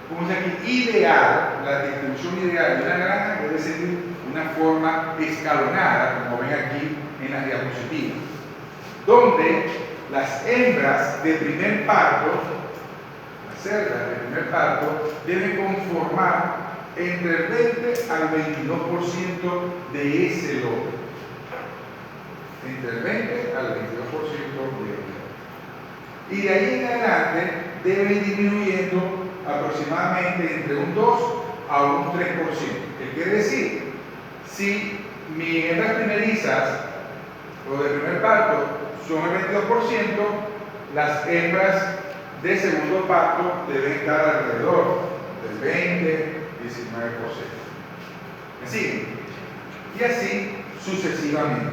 como dice aquí, ideal, la distribución ideal de una granja debe seguir una forma escalonada, como ven aquí en las diapositivas, donde las hembras de primer parto, las cerdas de primer parto, deben conformar entre el 20 al 22% de ese lote. Entre el 20 al 22% de ese lote. Y de ahí en adelante debe ir disminuyendo aproximadamente entre un 2 a un 3%. ¿Qué quiere decir? Si mis hembras primerizas o de primer parto son el 22%, las hembras de segundo parto deben estar alrededor del 20, 19%. ¿Me siguen? Y así sucesivamente.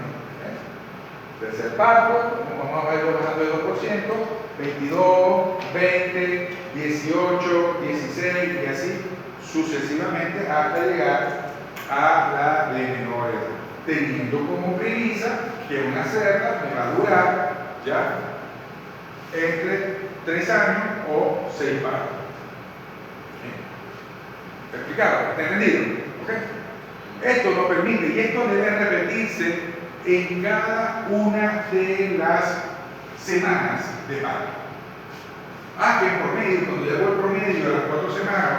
Tercer parto, vamos a verlo bajando de 2%, 22, 20, 18, 16 y así sucesivamente hasta llegar a la de menor edad, teniendo como premisa que una cerda me va a durar ya entre 3 años o 6 partos. ¿Está explicado? ¿Está entendido? ¿Okay? Esto nos permite, y esto debe repetirse en cada una de las semanas de parto. Que en promedio, cuando llego el promedio a las 4 semanas,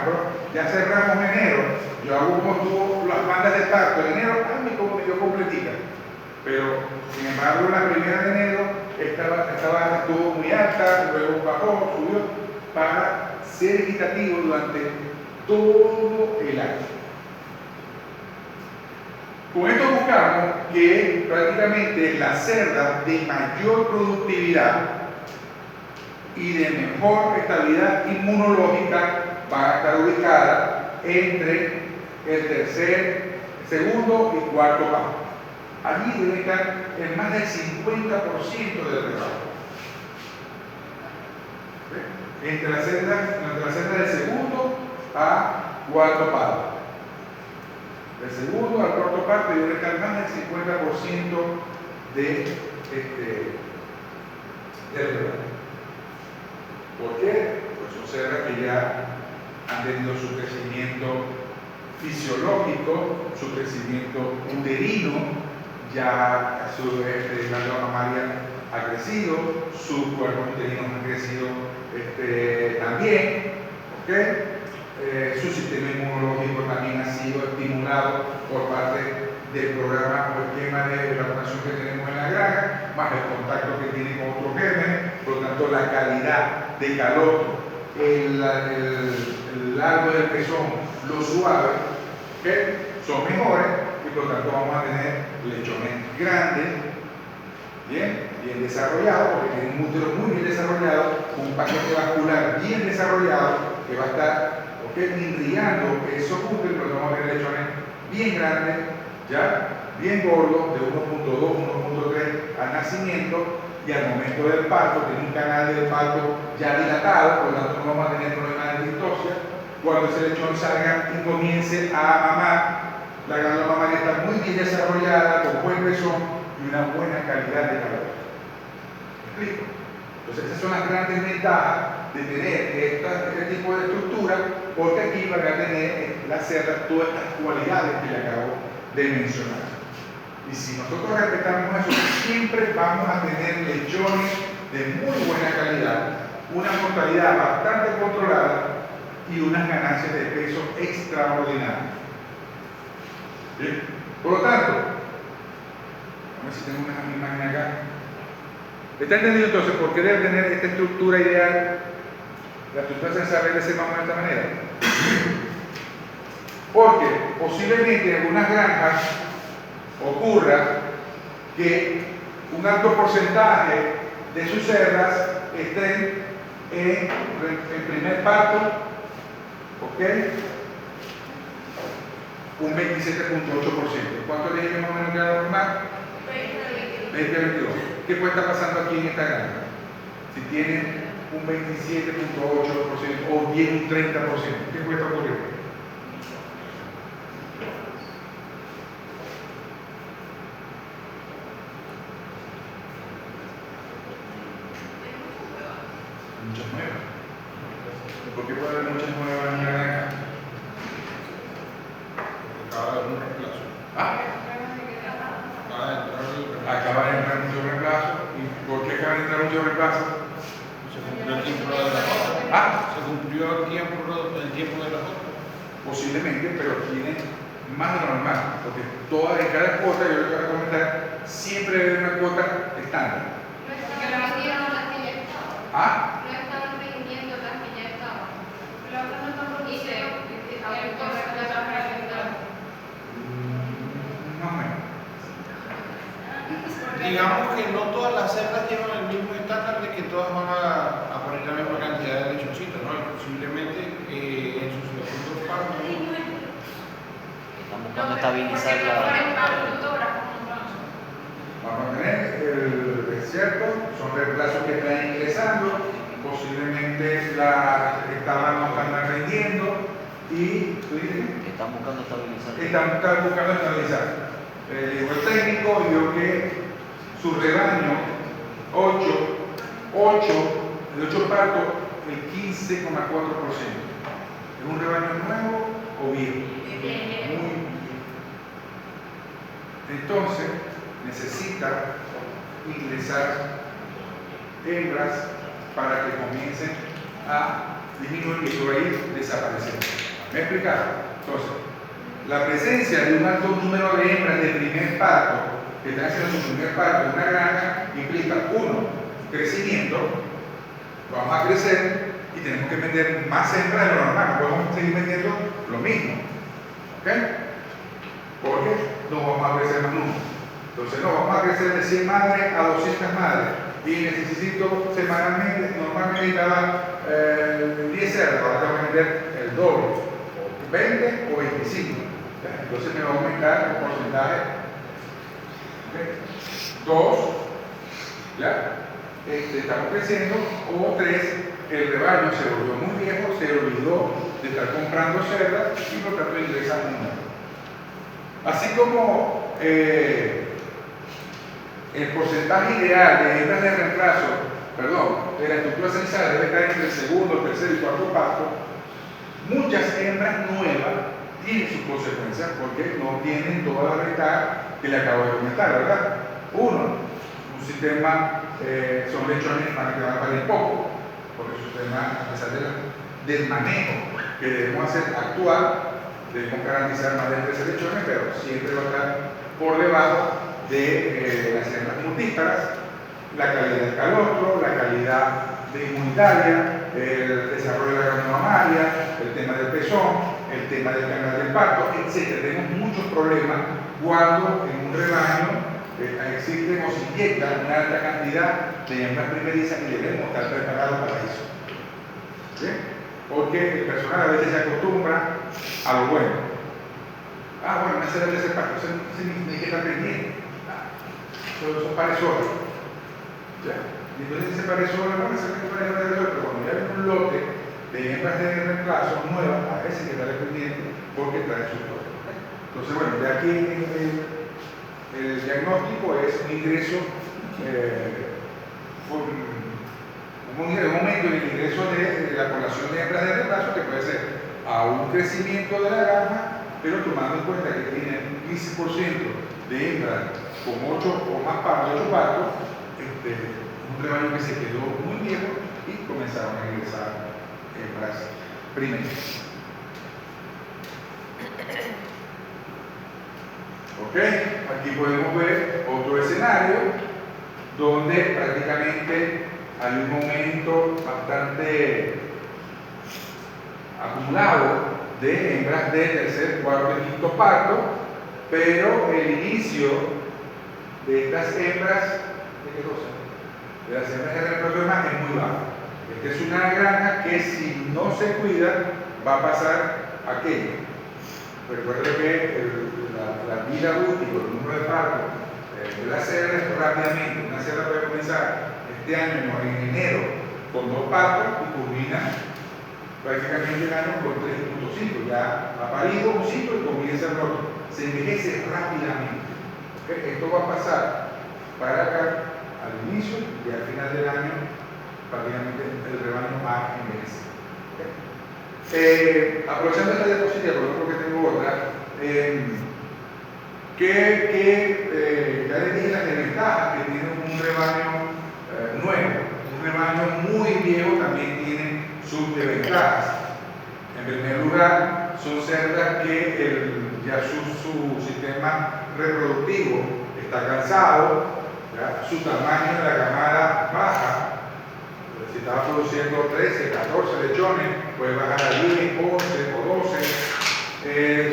ya cerramos enero, yo hago como tuvo las bandas de parto en enero, me como medio completica. Pero, sin embargo, la primera de enero bajó, subió, para ser equitativo durante todo el año. Con esto buscamos que prácticamente las cerdas de mayor productividad y de mejor estabilidad inmunológica van a estar ubicadas entre el tercer, segundo y cuarto paso. Allí debe estar en más del 50% del rebaño. Entre la celda del segundo a cuarto paso. Del segundo al cuarto paso debe estar más del 50% del rebaño. ¿Por qué? Pues son cerdas que ya han tenido su crecimiento fisiológico, su crecimiento uterino, ya su glándula mamaria ha crecido, sus cuerpos uterinos han crecido también, ¿okay? Su sistema inmunológico también ha sido estimulado por parte del programa o esquema de vacunación que tenemos en la granja, más el contacto que tiene con otros gérmenes, por lo tanto la calidad de caloto, el largo del pezón, lo suave, ¿okay? Son mejores y por lo tanto vamos a tener lechones grandes, bien desarrollados, porque tienen un útero muy bien desarrollado, un paquete vascular bien desarrollado que va a estar irrigando esos úteros, pero vamos a tener lechones bien grandes, ya bien gordos, de 1.2, 1.3 al nacimiento, y al momento del parto tiene un canal del parto ya dilatado, por lo tanto no vamos a tener problemas de distosia. Cuando ese lechón salga y comience a mamar, la glándula mamaria está muy bien desarrollada, con buen pezón y una buena calidad de calor. ¿Me explico? Entonces esas son las grandes ventajas de tener este tipo de estructura, porque aquí van a tener las cerdas todas estas cualidades que le acabo de mencionar. Y si nosotros respetamos eso, siempre vamos a tener lechones de muy buena calidad, una mortalidad bastante controlada y unas ganancias de peso extraordinarias. ¿Bien? Por lo tanto, a ver si tengo una imagen acá. ¿Está entendido entonces por qué debe tener esta estructura ideal? La estructura se desarrolla de esta manera. Porque posiblemente en algunas granjas ocurra que un alto porcentaje de sus cerdas estén en primer parto, ¿ok? Un 27.8%. ¿Cuánto le dije más o menos que era normal? 20-22. ¿Qué puede estar pasando aquí en esta granja? Si tienen un 27.8% o bien un 30%, ¿qué puede estar ocurriendo? Muchas nuevas. ¿Por qué puede haber muchas nuevas en la granja? Acaba de haber un reemplazo. Acaba de entrar mucho reemplazo. ¿Y por qué acaba de entrar mucho reemplazo? Se cumplió el tiempo de la foto. Se cumplió el tiempo de la foto. Posiblemente, pero tiene más de lo normal, porque en cada cuota, yo les voy a comentar, siempre debe haber una cuota estándar. ¿Ah? No estaban vendiendo las que ya estaban. Más o menos. Digamos que no todas las cerdas llevan el mismo estándar de que todas van a poner la misma cantidad de lechoncitos, ¿no? Y posiblemente en sus segundos partos. Están buscando estabilizar la... Vamos a tener, es cierto, son reemplazos que están ingresando, posiblemente no están vendiendo y ¿tú dices? Están buscando estabilizar. Están buscando estabilizar. Llegó el técnico y vio que su rebaño, 8 partos, el 15,4%. ¿Es un rebaño nuevo o viejo? Muy bien. Entonces, necesita ingresar hembras para que comiencen a disminuir y eso va a ir desapareciendo. ¿Me he explicado? Entonces, la presencia de un alto número de hembras de primer parto que están haciendo su primer parto en una granja implica, uno, crecimiento, vamos a crecer y tenemos que vender más hembras de lo normal, no podemos seguir vendiendo lo mismo, ¿ok? Porque no vamos a crecer más nunca. Entonces no, vamos a crecer de 100 madres a 200 madres y necesito semanalmente, normalmente necesitaba 10 cerdos, ahora tengo que vender el doble, o 20 o 25. ¿Ya? Entonces me va a aumentar el porcentaje. ¿Okay? 2, ¿ya? Estamos creciendo, o 3, el rebaño se volvió muy viejo, se olvidó de estar comprando cerdas y por tanto ingresa un número. Así como el porcentaje ideal de hembras de reemplazo, de la estructura censal debe estar entre el segundo, tercer y cuarto parto, muchas hembras nuevas tienen sus consecuencias porque no tienen toda la ventaja que le acabo de comentar, ¿verdad? Uno, un sistema, son lechones que van a parir poco, porque su sistema, a pesar del manejo que debemos hacer actual, debemos garantizar más de 13 lechones, pero siempre va a estar por debajo de las hembras multíparas, la calidad del calostro, la calidad de inmunitaria, el desarrollo de la glándula mamaria, el tema del pezón, el tema del canal del parto, etc. Tenemos muchos problemas cuando en un rebaño existen o se inyecta una alta cantidad de hembras primerizas y debemos estar preparados para eso. ¿Sí? Porque el personal a veces se acostumbra a lo bueno. Bueno, me hace el tercer parto, eso ni que estar pendiente. Son pares solos. ¿Ya? Y entonces ese pares solo, no necesariamente pares solos, pero cuando ya viene un lote de hembras de reemplazo nuevas, a veces hay que estar pendiente porque trae su lote. Entonces, bueno, de aquí el diagnóstico es un ingreso, un aumento en el ingreso de la población de hembras de reemplazo que puede ser a un crecimiento de la granja, pero tomando en cuenta que tiene un 15% de hembras con 8 o más partos, 8 partos, un rebaño que se quedó muy viejo y comenzaron a ingresar hembras primeras. Ok, aquí podemos ver otro escenario donde prácticamente hay un momento bastante acumulado de hembras de tercer, cuarto y quinto parto, pero el inicio de estas hembras, ¿de qué cosa? De las hembras de reemplazo es muy bajo. Esta es una granja que si no se cuida va a pasar aquello. Recuerde que la vida útil, el número de partos de la cerda es rápidamente. Una cerda puede comenzar este año en enero con 2 partos y culmina prácticamente el año con 3.5. Ya ha parido un ciclo y comienza el otro. Se envejece rápidamente. ¿Okay? Esto va a pasar para acá al inicio y al final del año prácticamente el rebaño va a envejecer. ¿Okay? Aprovechando esta diapositiva, por ejemplo que tengo otra, ya les dije las desventajas que tiene un rebaño nuevo. Un rebaño muy viejo también tiene sus desventajas. En primer lugar, son cerdas que ya su sistema reproductivo está cansado, ¿ya? Su tamaño de la camada baja. Si estaba produciendo 13, 14 lechones, puede bajar a 10, 11 o 12.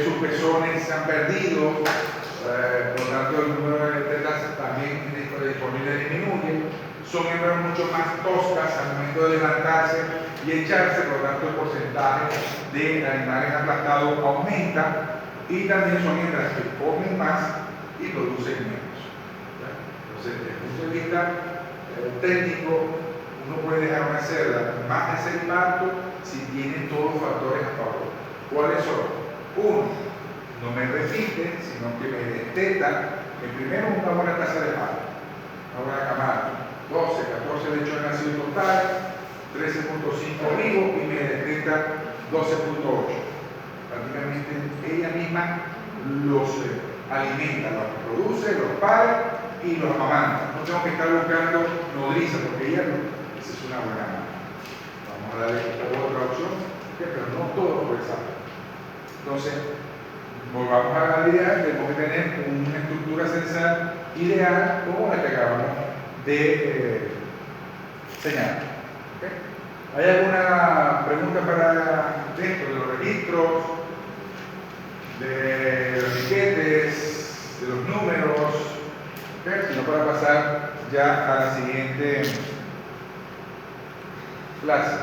Sus pezones se han perdido, por tanto el número de tetas también disponible disminuye. Son hembras mucho más toscas al momento de levantarse y echarse, por tanto el porcentaje de animales aplastados aumenta, y también son hembras que comen más y producen menos. ¿Ya? Entonces, desde el punto de vista técnico, uno puede dejar una cerda más de 6 partos si tiene todos los factores a favor. ¿Cuáles son? Uno, no me repite, sino que me desteta, primero una buena tasa de parto, una buena camada, 12, 14 lechones nacidos totales, 13.5 vivos y me desteta 12.8. Prácticamente ella misma los alimenta, los produce, los pare y los amamanta. No tengo que estar buscando nodriza porque ella no. Esa es una buena mano. Vamos a darle otra opción, pero no todo por esa. Entonces, volvamos a la idea, tenemos que tener una estructura censal ideal como la que acabamos de señalar. ¿Ok? ¿Hay alguna pregunta para esto, de los registros, de los etiquetes, de los números? ¿Ok? Si no, para pasar ya a la siguiente clase.